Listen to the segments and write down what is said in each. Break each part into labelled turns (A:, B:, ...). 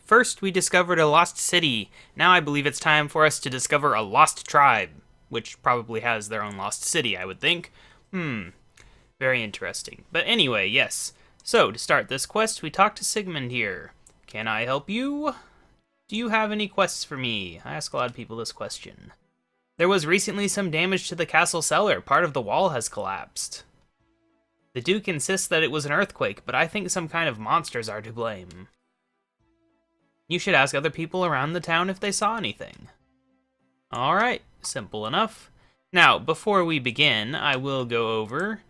A: First, we discovered a lost city. Now I believe it's time for us to discover a lost tribe, which probably has their own lost city, I would think. Very interesting. But anyway, yes. So, to start this quest, we talk to Sigmund here. Can I help you? Do you have any quests for me? I ask a lot of people this question. There was recently some damage to the castle cellar. Part of the wall has collapsed. The Duke insists that it was an earthquake, but I think some kind of monsters are to blame. You should ask other people around the town if they saw anything. Alright, simple enough. Now, before we begin, I will go over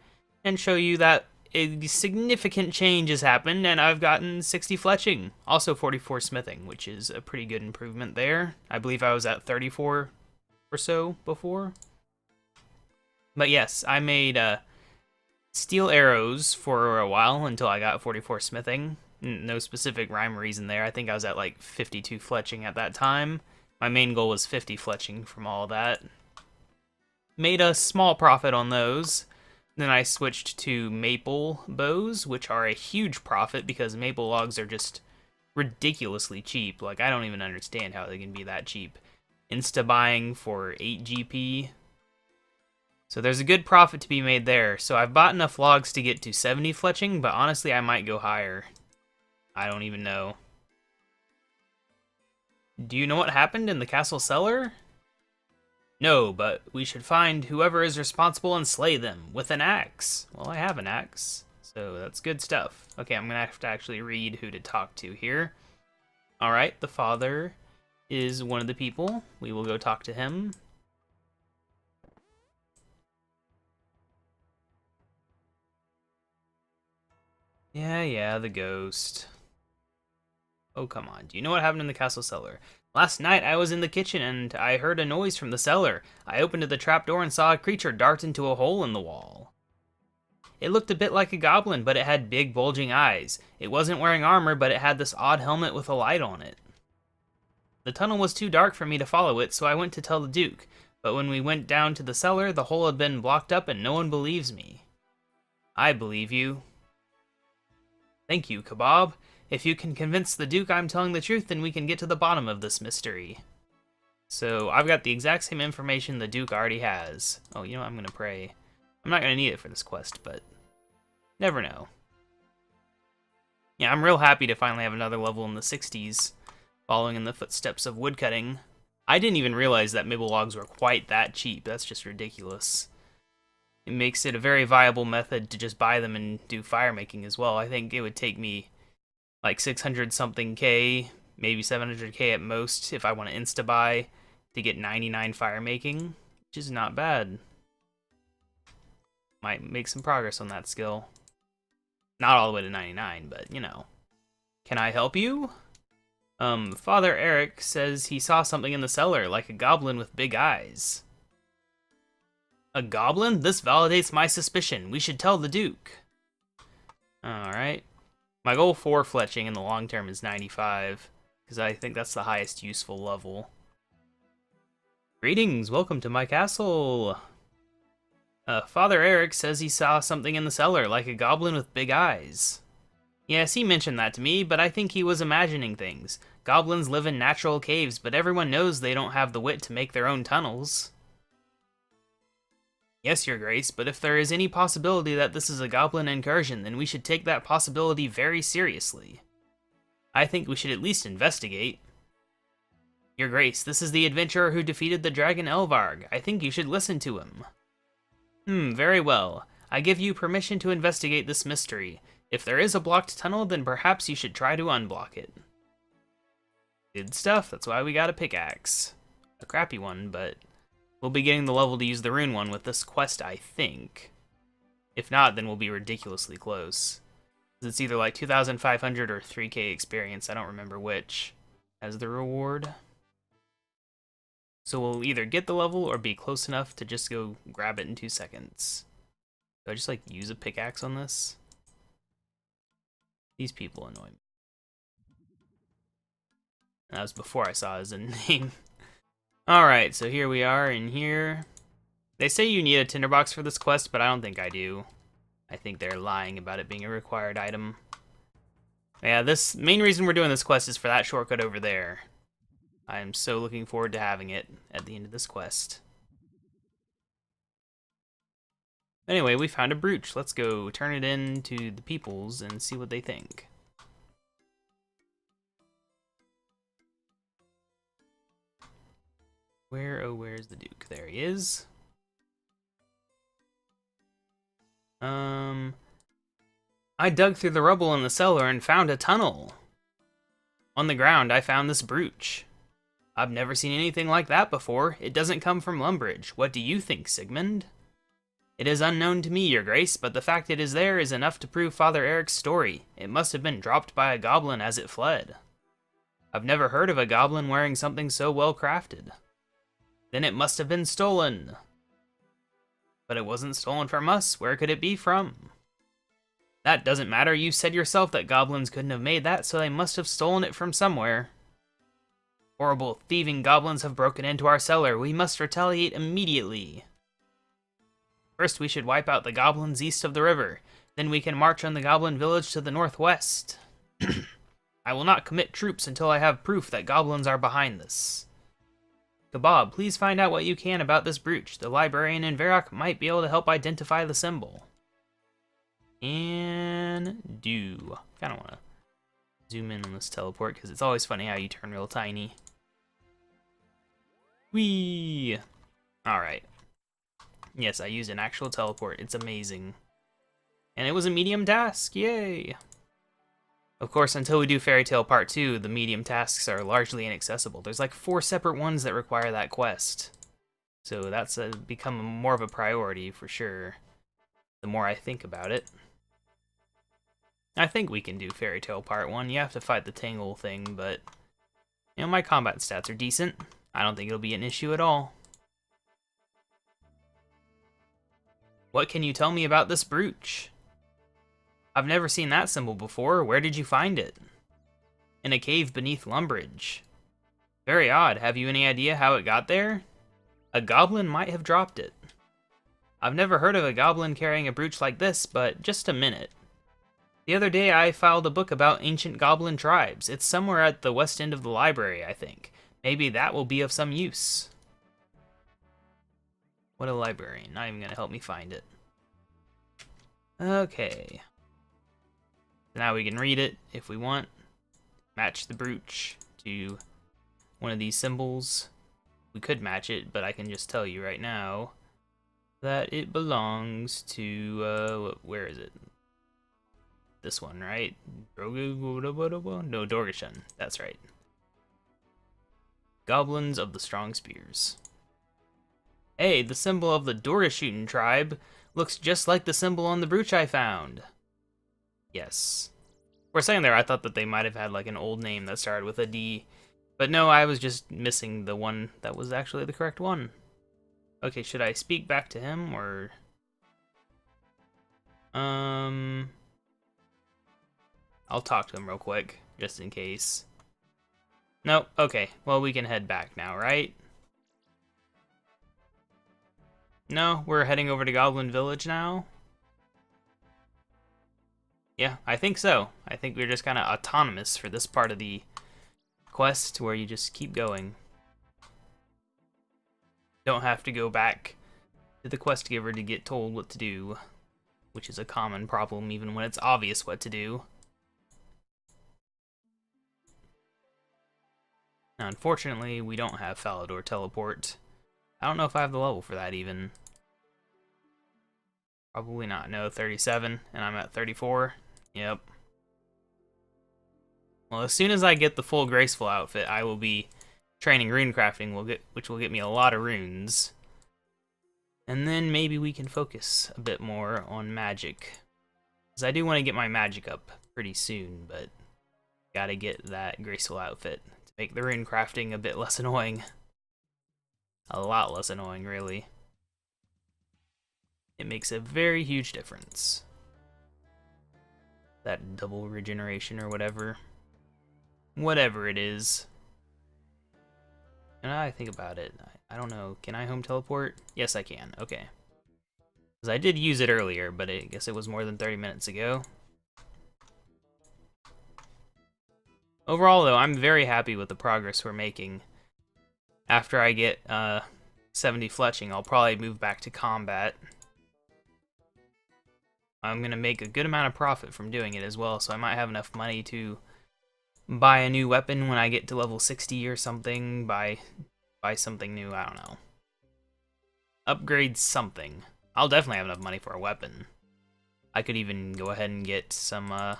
A: and show you that a significant change has happened, and I've gotten 60 fletching. Also 44 smithing, which is a pretty good improvement there. I believe I was at 34 or so before. But yes, I made steel arrows for a while until I got 44 smithing. No specific rhyme or reason there. I think I was at like 52 fletching at that time. My main goal was 50 fletching from all that. Made a small profit on those. Then I switched to maple bows, which are a huge profit because maple logs are just ridiculously cheap. Like, I don't even understand how they can be that cheap. Insta buying for 8 GP. So there's a good profit to be made there. So I've bought enough logs to get to 70 fletching, but honestly I might go higher. I don't even know. Do you know what happened in the castle cellar? No, but we should find whoever is responsible and slay them with an axe. Well, I have an axe, so that's good stuff. Okay, I'm gonna have to actually read who to talk to here. Alright, the father is one of the people. We will go talk to him. Yeah, the ghost. Oh, come on. Do you know what happened in the castle cellar? Last night I was in the kitchen and I heard a noise from the cellar. I opened the trapdoor and saw a creature dart into a hole in the wall. It looked a bit like a goblin, but it had big bulging eyes. It wasn't wearing armor, but it had this odd helmet with a light on it. The tunnel was too dark for me to follow it, so I went to tell the Duke. But when we went down to the cellar, the hole had been blocked up and no one believes me. I believe you. Thank you, KaBob. If you can convince the Duke I'm telling the truth, then we can get to the bottom of this mystery. So, I've got the exact same information the Duke already has. Oh, you know what? I'm gonna pray. I'm not gonna need it for this quest, but never know. Yeah, I'm real happy to finally have another level in the 60s, following in the footsteps of woodcutting. I didn't even realize that maple logs were quite that cheap. That's just ridiculous. It makes it a very viable method to just buy them and do fire making as well. I think it would take me like 600 something K, maybe 700K at most if I want to insta-buy to get 99 fire making, which is not bad. Might make some progress on that skill. Not all the way to 99, but you know. Can I help you? Father Eric says he saw something in the cellar, like a goblin with big eyes. A goblin? This validates my suspicion. We should tell the Duke. Alright. My goal for fletching in the long term is 95, because I think that's the highest useful level. Greetings, welcome to my castle. Father Eric says he saw something in the cellar, like a goblin with big eyes. Yes, he mentioned that to me, but I think he was imagining things. Goblins live in natural caves, but everyone knows they don't have the wit to make their own tunnels. Yes, Your Grace, but if there is any possibility that this is a goblin incursion, then we should take that possibility very seriously. I think we should at least investigate. Your Grace, this is the adventurer who defeated the dragon Elvarg. I think you should listen to him. Very well. I give you permission to investigate this mystery. If there is a blocked tunnel, then perhaps you should try to unblock it. Good stuff, that's why we got a pickaxe. A crappy one, but we'll be getting the level to use the rune one with this quest, I think. If not, then we'll be ridiculously close. It's either like 2,500 or 3k experience, I don't remember which, as the reward. So we'll either get the level or be close enough to just go grab it in 2 seconds. Do I just like use a pickaxe on this? These people annoy me. That was before I saw his name. Alright, so here we are in here. They say you need a tinderbox for this quest, but I don't think I do. I think they're lying about it being a required item. Yeah, this main reason we're doing this quest is for that shortcut over there. I am so looking forward to having it at the end of this quest. Anyway, we found a brooch. Let's go turn it in to the peoples and see what they think. Where's the Duke? There he is. I dug through the rubble in the cellar and found a tunnel. On the ground, I found this brooch. I've never seen anything like that before. It doesn't come from Lumbridge. What do you think, Sigmund? It is unknown to me, Your Grace, but the fact it is there is enough to prove Father Eric's story. It must have been dropped by a goblin as it fled. I've never heard of a goblin wearing something so well crafted. Then it must have been stolen. But it wasn't stolen from us. Where could it be from? That doesn't matter. You said yourself that goblins couldn't have made that, so they must have stolen it from somewhere. Horrible thieving goblins have broken into our cellar. We must retaliate immediately. First, we should wipe out the goblins east of the river. Then we can march on the goblin village to the northwest. I will not commit troops until I have proof that goblins are behind this. KaBob, please find out what you can about this brooch. The librarian in Varrock might be able to help identify the symbol. And do. Kind of want to zoom in on this teleport because it's always funny how you turn real tiny. Whee! Alright. Yes, I used an actual teleport. It's amazing. And it was a medium task. Yay! Of course, until we do Fairy Tale Part 2, the medium tasks are largely inaccessible. There's like 4 separate ones that require that quest. So that's become more of a priority for sure, the more I think about it. I think we can do Fairy Tale Part 1. You have to fight the Tangle thing, but you know, my combat stats are decent. I don't think it'll be an issue at all. What can you tell me about this brooch? I've never seen that symbol before. Where did you find it? In a cave beneath Lumbridge. Very odd. Have you any idea how it got there? A goblin might have dropped it. I've never heard of a goblin carrying a brooch like this, but just a minute. The other day I filed a book about ancient goblin tribes. It's somewhere at the west end of the library, I think. Maybe that will be of some use. What a librarian. Not even going to help me find it. Okay. Now we can read it if we want. Match the brooch to one of these symbols. We could match it, but I can just tell you right now that it belongs to, where is it? This one, right? No, Dorgashun. That's right. Goblins of the Strong Spears. Hey, the symbol of the Dorgashun tribe looks just like the symbol on the brooch I found. Yes. For a second there, I thought that they might have had like an old name that started with a D. But no, I was just missing the one that was actually the correct one. Okay, should I speak back to him, or... I'll talk to him real quick, just in case. Nope, okay. Well, we can head back now, right? No, we're heading over to Goblin Village now? Yeah, I think so. I think we're just kind of autonomous for this part of the quest, where you just keep going. Don't have to go back to the quest giver to get told what to do, which is a common problem even when it's obvious what to do. Now, unfortunately, we don't have Falador Teleport. I don't know if I have the level for that even. Probably not. No, 37, and I'm at 34. Yep. Well, as soon as I get the full Graceful outfit, I will be training runecrafting, which will get me a lot of runes. And then maybe we can focus a bit more on magic. Because I do want to get my magic up pretty soon, but gotta get that Graceful outfit to make the runecrafting a bit less annoying. A lot less annoying, really. It makes a very huge difference. That double regeneration or whatever. Whatever it is. And I think about it. I don't know. Can I home teleport? Yes, I can. Okay. Because I did use it earlier, but I guess it was more than 30 minutes ago. Overall, though, I'm very happy with the progress we're making. After I get 70 fletching, I'll probably move back to combat. I'm going to make a good amount of profit from doing it as well, so I might have enough money to buy a new weapon when I get to level 60 or something, buy something new, I don't know. Upgrade something. I'll definitely have enough money for a weapon. I could even go ahead and get some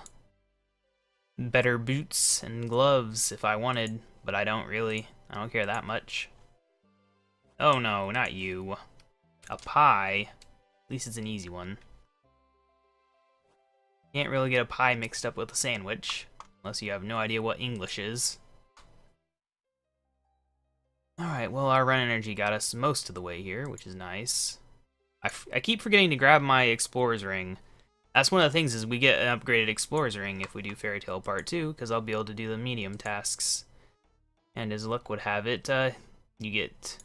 A: better boots and gloves if I wanted, but I don't really. I don't care that much. Oh no, not you. A pie. At least it's an easy one. Can't really get a pie mixed up with a sandwich, unless you have no idea what English is. Alright, well, our run energy got us most of the way here, which is nice. I keep forgetting to grab my Explorer's Ring. That's one of the things, is we get an upgraded Explorer's Ring if we do Fairy Tale Part 2, because I'll be able to do the medium tasks. And as luck would have it, you get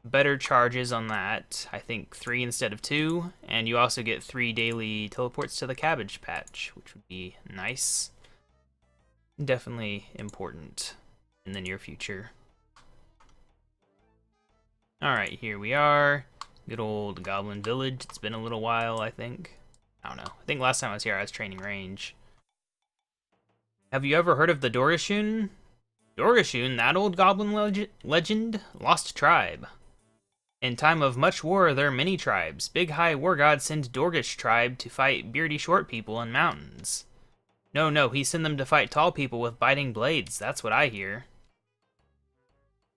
A: better charges on that. I think 3 instead of 2, and you also get 3 daily teleports to the Cabbage Patch, which would be nice. Definitely important in the near future. Alright, here we are. Good old Goblin Village. It's been a little while, I think. I don't know. I think last time I was here, I was training range. Have you ever heard of the Dorgashun? Dorgashun, that old goblin legend? Lost tribe. In time of much war, there are many tribes. Big High War God sent Dorgish tribe to fight beardy short people in mountains. No, he sent them to fight tall people with biting blades. That's what I hear.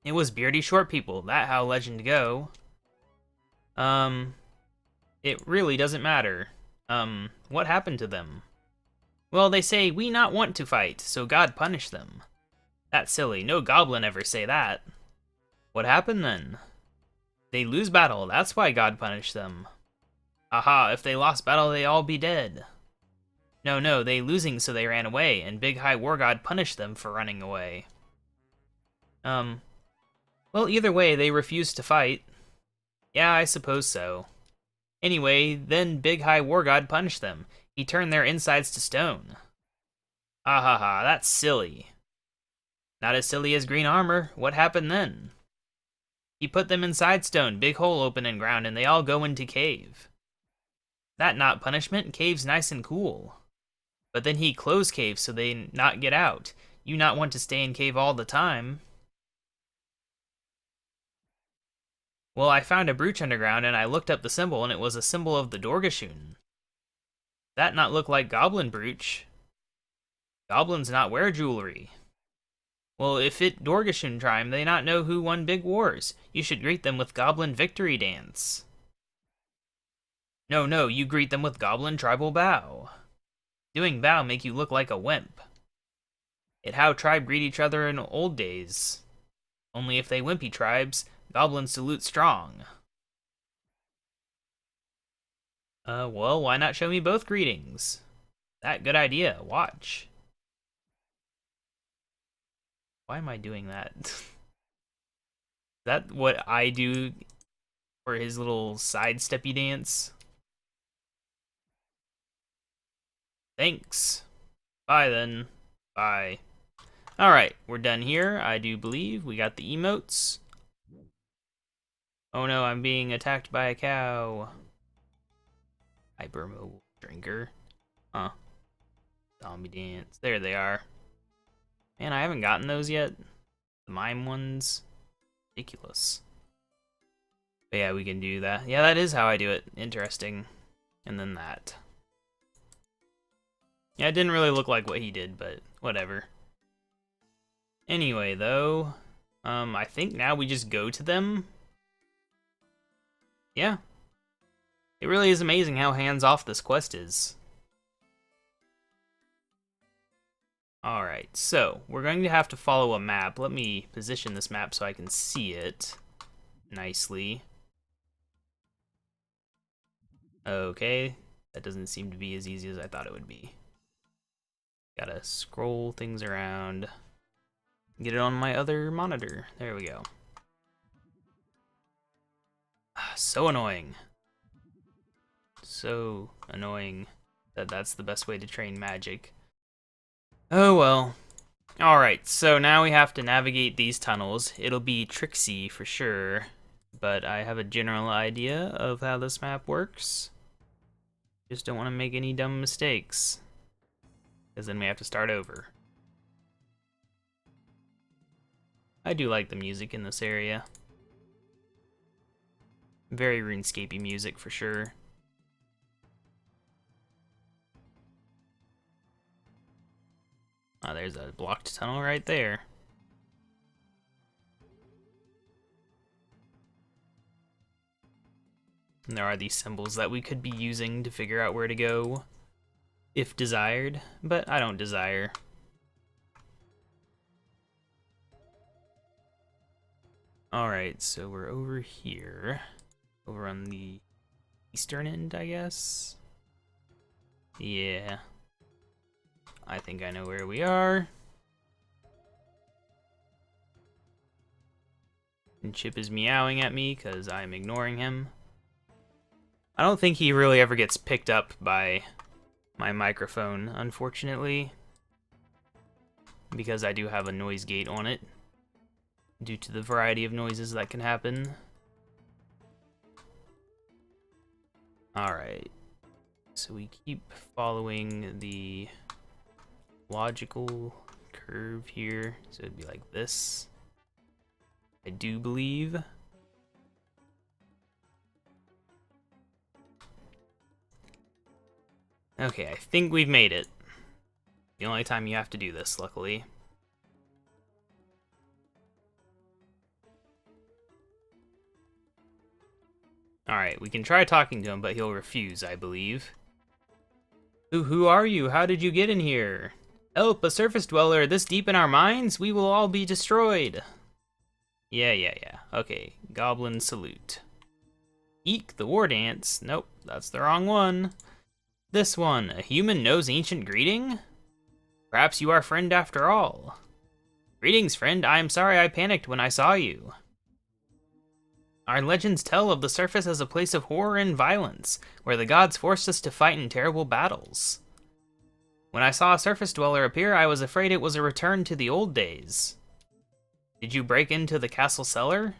A: It was beardy short people. That how legend go. It really doesn't matter. What happened to them? Well, they say, we not want to fight, so God punished them. That's silly. No goblin ever say that. What happened then? They lose battle. That's why God punished them. Aha, if they lost battle, they all be dead. No, they losing, so they ran away, and Big High War God punished them for running away. Well, either way, they refused to fight. Yeah, I suppose so. Anyway, then Big High War God punished them. He turned their insides to stone. Ha, that's silly. Not as silly as green armor. What happened then? He put them inside stone, big hole open in ground, and they all go into cave. That not punishment, cave's nice and cool. But then he close cave so they not get out. You not want to stay in cave all the time. Well, I found a brooch underground and I looked up the symbol and it was a symbol of the Dorgashun. That not look like goblin brooch. Goblins not wear jewelry. Well, if it Dorgashun time, they not know who won big wars. You should greet them with goblin victory dance. No, you greet them with goblin tribal bow. Doing bow make you look like a wimp. It how tribe greet each other in old days. Only if they wimpy tribes, goblins salute strong. Well, why not show me both greetings? That good idea, watch. Why am I doing that? Is that what I do for his little sidesteppy dance? Thanks. Bye then. Bye. Alright, we're done here, I do believe. We got the emotes. Oh no, I'm being attacked by a cow. Hypermobile drinker. Huh. Zombie dance. There they are. Man, I haven't gotten those yet. The mime ones. Ridiculous. But yeah, we can do that. Yeah, that is how I do it. Interesting. And then that. Yeah, it didn't really look like what he did, but whatever. Anyway, though, I think now we just go to them. Yeah. It really is amazing how hands-off this quest is. Alright, so we're going to have to follow a map. Let me position this map so I can see it nicely. Okay, that doesn't seem to be as easy as I thought it would be. Gotta scroll things around. Get it on my other monitor. There we go. So annoying. So annoying that that's the best way to train magic. Oh well. Alright, so now we have to navigate these tunnels. It'll be tricksy for sure, but I have a general idea of how this map works. Just don't want to make any dumb mistakes, because then we have to start over. I do like the music in this area. Very RuneScapey music for sure. Oh, there's a blocked tunnel right there. And there are these symbols that we could be using to figure out where to go, if desired, but I don't desire. Alright, so we're over here. Over on the eastern end, I guess? Yeah. I think I know where we are. And Chip is meowing at me because I'm ignoring him. I don't think he really ever gets picked up by my microphone, unfortunately, because I do have a noise gate on it, due to the variety of noises that can happen. Alright, so we keep following the logical curve here, so it'd be like this, I do believe. Okay, I think we've made it. The only time you have to do this, luckily. Alright, we can try talking to him, but he'll refuse, I believe. Who are you? How did you get in here? Help, a surface dweller this deep in our mines? We will all be destroyed. Yeah. Okay, goblin salute. Eek, the war dance. Nope, that's the wrong one. This one, a human knows ancient greeting? Perhaps you are friend after all. Greetings, friend. I am sorry I panicked when I saw you. Our legends tell of the surface as a place of horror and violence, where the gods forced us to fight in terrible battles. When I saw a surface dweller appear, I was afraid it was a return to the old days. Did you break into the castle cellar?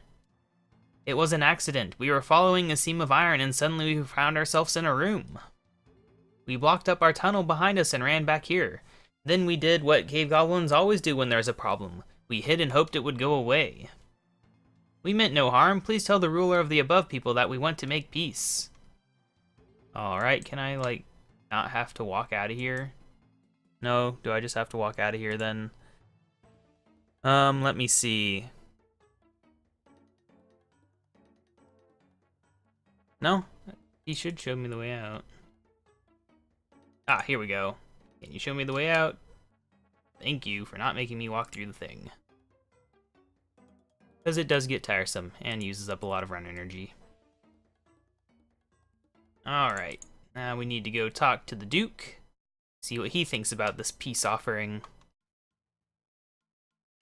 A: It was an accident. We were following a seam of iron and suddenly we found ourselves in a room. We blocked up our tunnel behind us and ran back here. Then we did what cave goblins always do when there's a problem. We hid and hoped it would go away. We meant no harm. Please tell the ruler of the above people that we want to make peace. Alright, can I, like, not have to walk out of here? No, do I just have to walk out of here then? Let me see. No, he should show me the way out. Ah, here we go. Can you show me the way out? Thank you for not making me walk through the thing. Because it does get tiresome and uses up a lot of run energy. Alright, now we need to go talk to the Duke. See what he thinks about this peace offering.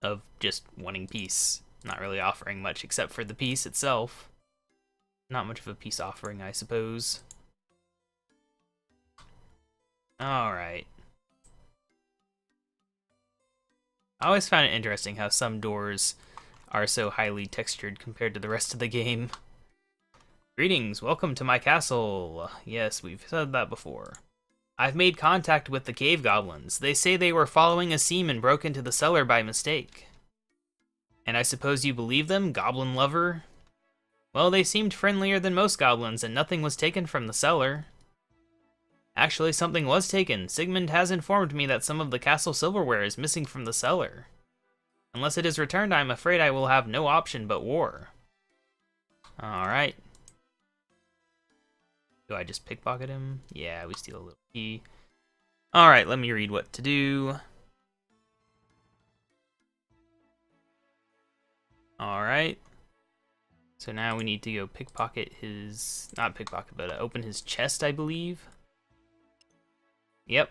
A: Of just wanting peace. Not really offering much except for the peace itself. Not much of a peace offering, I suppose. Alright. I always found it interesting how some doors are so highly textured compared to the rest of the game. Greetings, welcome to my castle. Yes, we've said that before. I've made contact with the cave goblins. They say they were following a seam and broke into the cellar by mistake. And I suppose you believe them, goblin lover? Well, they seemed friendlier than most goblins and nothing was taken from the cellar. Actually, something was taken. Sigmund has informed me that some of the castle silverware is missing from the cellar. Unless it is returned, I'm afraid I will have no option but war. Alright. Do I just pickpocket him? Yeah, we steal a little key. Alright, let me read what to do. Alright. So now we need to go pickpocket his... Not pickpocket, but open his chest, I believe. Yep.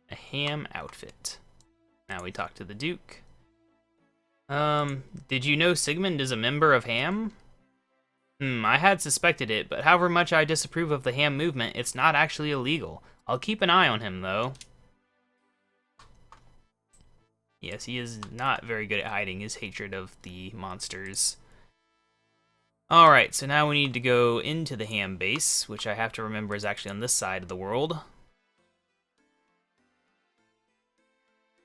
A: A ham outfit. Now we talk to the Duke. Did you know Sigmund is a member of Ham? I had suspected it, but however much I disapprove of the Ham movement, it's not actually illegal. I'll keep an eye on him, though. Yes, he is not very good at hiding his hatred of the monsters. Alright, so now we need to go into the ham base, which I have to remember is actually on this side of the world.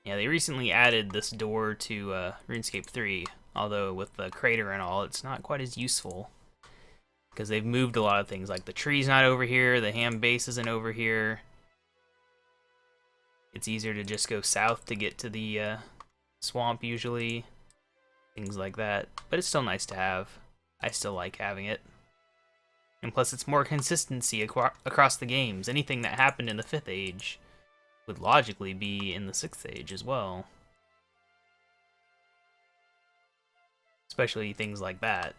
A: Yeah, they recently added this door to RuneScape 3, although with the crater and all, it's not quite as useful. Because they've moved a lot of things, like the tree's not over here, the ham base isn't over here. It's easier to just go south to get to the swamp usually. Things like that, but it's still nice to have. I still like having it. And plus it's more consistency across the games. Anything that happened in the 5th age would logically be in the 6th age as well. Especially things like that.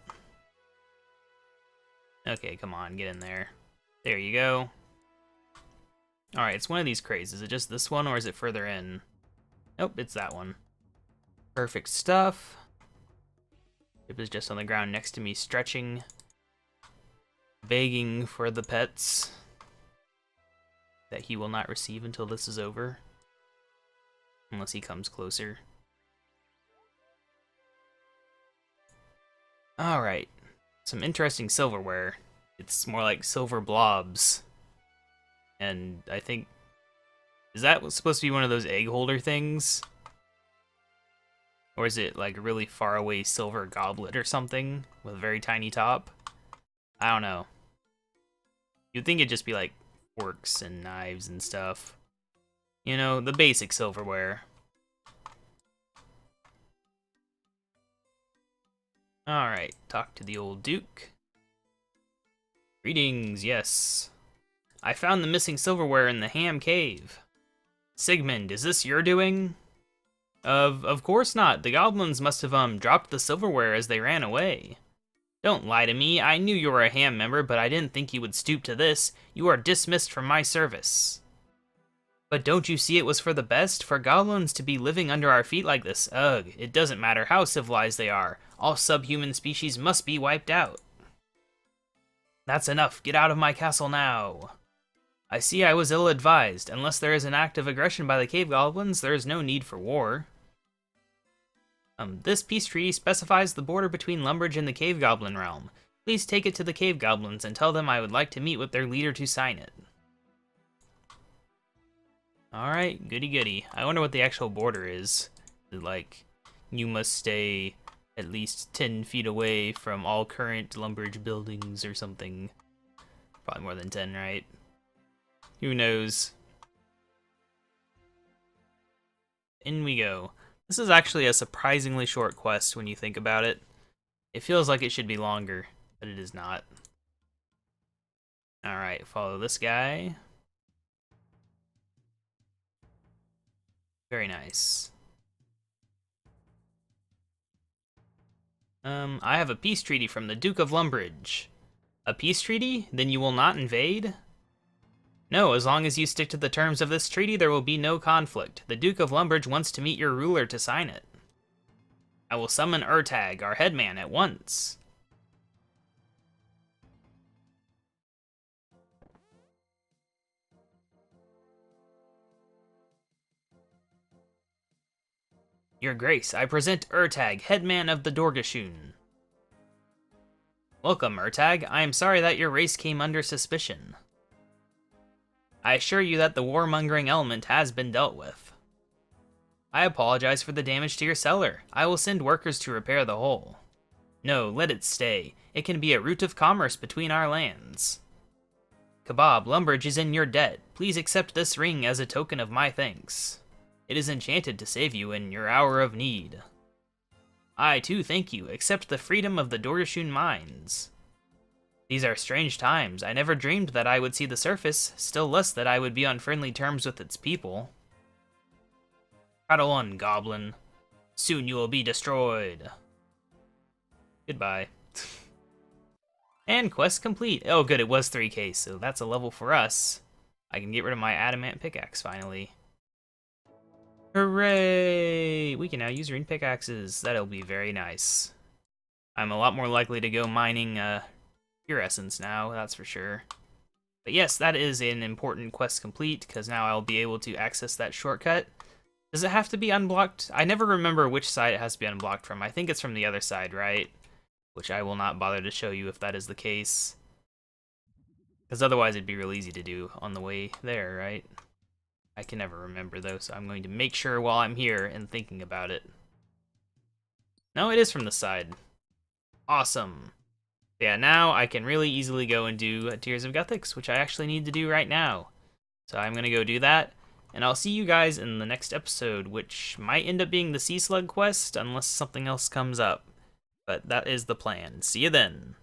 A: Okay, come on, get in there. There you go. Alright, it's one of these crates. Is it just this one or is it further in? Nope, it's that one. Perfect stuff. It was just on the ground next to me, stretching, begging for the pets that he will not receive until this is over. Unless he comes closer. Alright, some interesting silverware. It's more like silver blobs. And I think, is that supposed to be one of those egg holder things? Or is it like a really far away silver goblet or something with a very tiny top? I don't know. You'd think it'd just be like forks and knives and stuff. You know, the basic silverware. Alright, talk to the old Duke. Greetings, yes. I found the missing silverware in the ham cave. Sigmund, is this your doing? Of course not. The goblins must have dropped the silverware as they ran away. Don't lie to me. I knew you were a ham member, but I didn't think you would stoop to this. You are dismissed from my service. But don't you see it was for the best? For goblins to be living under our feet like this, ugh, it doesn't matter how civilized they are. All subhuman species must be wiped out. That's enough. Get out of my castle now. I see I was ill-advised. Unless there is an act of aggression by the cave goblins, there is no need for war. This peace treaty specifies the border between Lumbridge and the cave goblin realm. Please take it to the cave goblins and tell them I would like to meet with their leader to sign it. Alright, goody goody. I wonder what the actual border is. Is it like, you must stay at least 10 feet away from all current Lumbridge buildings or something. Probably more than 10, right? Who knows? In we go. This is actually a surprisingly short quest when you think about it. It feels like it should be longer, but it is not. Alright, follow this guy. Very nice. I have a peace treaty from the Duke of Lumbridge. A peace treaty? Then you will not invade? No, as long as you stick to the terms of this treaty, there will be no conflict. The Duke of Lumbridge wants to meet your ruler to sign it. I will summon Urtag, our headman, at once. Your Grace, I present Urtag, headman of the Dorgashun. Welcome, Urtag. I am sorry that your race came under suspicion. I assure you that the warmongering element has been dealt with. I apologize for the damage to your cellar. I will send workers to repair the hole. No, let it stay. It can be a route of commerce between our lands. KaBob, Lumbridge is in your debt. Please accept this ring as a token of my thanks. It is enchanted to save you in your hour of need. I, too, thank you. Accept the freedom of the Dorgashun mines. These are strange times. I never dreamed that I would see the surface, still less that I would be on friendly terms with its people. Prattle on, goblin. Soon you will be destroyed. Goodbye. And quest complete. Oh good, it was 3k, so that's a level for us. I can get rid of my adamant pickaxe finally. Hooray! We can now use rune pickaxes. That'll be very nice. I'm a lot more likely to go mining pure essence now, that's for sure. But yes, that is an important quest complete, because now I'll be able to access that shortcut Does it have to be unblocked? I never remember which side it has to be unblocked from. I think it's from the other side, right? Which I will not bother to show you if that is the case. Because otherwise it'd be real easy to do on the way there, right? I can never remember though, so I'm going to make sure while I'm here and thinking about it. No, it is from the side. Awesome. Yeah, now I can really easily go and do Tears of Guthix, which I actually need to do right now. So I'm going to go do that, and I'll see you guys in the next episode, which might end up being the Sea Slug quest, unless something else comes up. But that is the plan. See you then.